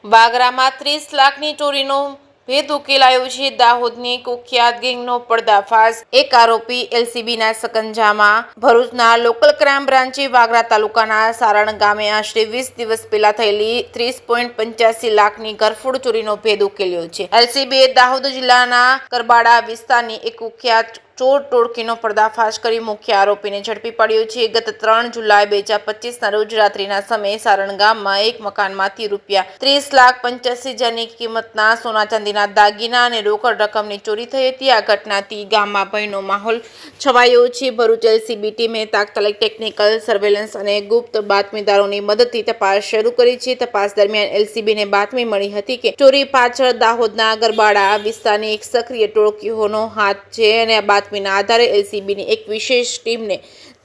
વાગરામાં 30 લાખની ચોરીનો ભેદ ઉકેલાયો છે। દાહોદની કુખ્યાત ગેંગનો પર્દાફાશ, એક આરોપી એલસીબીના સકંજામાં। ભરૂચના લોકલ ક્રાઇમ બ્રાન્ચે વાગરા તાલુકાના સારણ ગામે આશરે 20 દિવસ પહેલા થયેલી 30.85 લાખની ઘરફોડ ચોરીનો ભેદ ઉકેલ્યો છે। એલસીબીએ દાહોદ જિલ્લાના કરબાડા વિસ્તારની એક કુખ્યાત ચોર ટોળકીનો પર્દાફાશ કરી મુખ્ય આરોપીને ઝડપી પાડ્યો છે। ગત 3 જુલાઈ 2025ના રોજ રાત્રિના સમયે સારણ ગામમાં એક મકાનમાંથી ₹30,85,000ની કિંમતના સોના ચાંદીના દાગીના અને રોકડ રકમની ચોરી થઈ હતી। આ ઘટનાથી ગામમાં ભયનો માહોલ છવાયો છે। ભરૂચ એલસીબી ટીમે તાત્કાલિક ટેકનિકલ સર્વેલન્સ અને ગુપ્ત બાતમીદારોની મદદથી તપાસ શરૂ કરી છે। તપાસ દરમિયાન એલસીબીને બાતમી મળી હતી કે ચોરી પાછળ દાહોદના ગરબાડા વિસ્તારની એક સક્રિય ટોળકીનો હાથ છે અને બાતમીના આધારે એલસીબીની એક વિશેષ ટીમને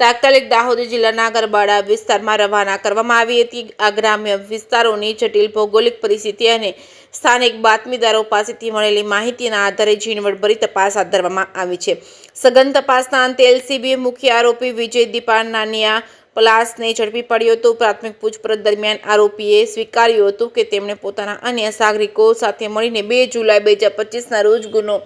તાત્કાલિક દાહોદ જિલ્લાના ગરબાડા વિસ્તારમાં રવાના કરવામાં આવી હતી। આ ગ્રામ્ય વિસ્તારોની જટિલ ભૌગોલિક પરિસ્થિતિ અને સ્થાનિક બાતમીદારો પાસેથી મળેલી માહિતીના આધારે ઝીણવટભરી તપાસ હાથ ધરવામાં આવી છે। સઘન તપાસના અંતે એલસીબીએ મુખ્ય આરોપી વિજય દીપાનાનિયા પલાસને ઝડપી પાડ્યો હતો। પ્રાથમિક પૂછપરછ દરમિયાન આરોપીએ સ્વીકાર્યું હતું કે તેમણે પોતાના અન્ય સાગરિકો સાથે મળીને 2 જુલાઈ 2025ના રોજ ગુનો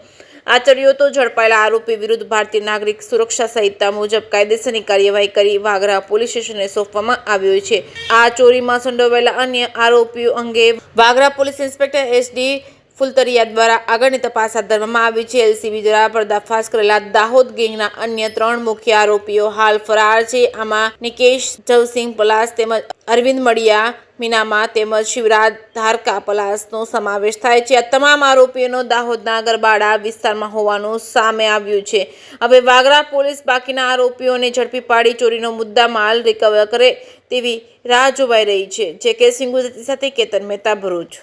આચર્યો હતો। ઝડપાયેલા આરોપી વિરુદ્ધ ભારતીય નાગરિક સુરક્ષા સંહિતા મુજબ કાયદેસરની કાર્યવાહી કરી વાગરા પોલીસ સ્ટેશનને સોંપવામાં આવ્યો છે। આ ચોરીમાં સંડોવાયેલા અન્ય આરોપીઓ અંગે Vagra police inspector SD Fultariya દ્વારા આગળની તપાસ હાથ ધરવામાં આવી છે। એલસીબી દ્વારા પર્દાફાશ કરેલા દાહોદ ગેંગના અન્ય 3 મુખ્ય આરોપીઓ હાલ ફરાર છે। આમાં નિકેશ જવસિંહ પલાસ તેમજ અરવિંદ મડિયા મીનામા તેમજ શિવરાજ ધારકા પલાસનો સમાવેશ થાય છે। આ તમામ આરોપીઓનો દાહોદના ગરબાડા વિસ્તારમાં હોવાનું સામે આવ્યું છે। હવે વાગરા પોલીસ બાકીના આરોપીઓને ઝડપી પાડી ચોરીનો મુદ્દામાલ રિકવર કરે તેવી રાહ જોવાઈ રહી છે। જે કે સિંહ ગુજરાતી સાથે કેતન મહેતા, ભરૂચ।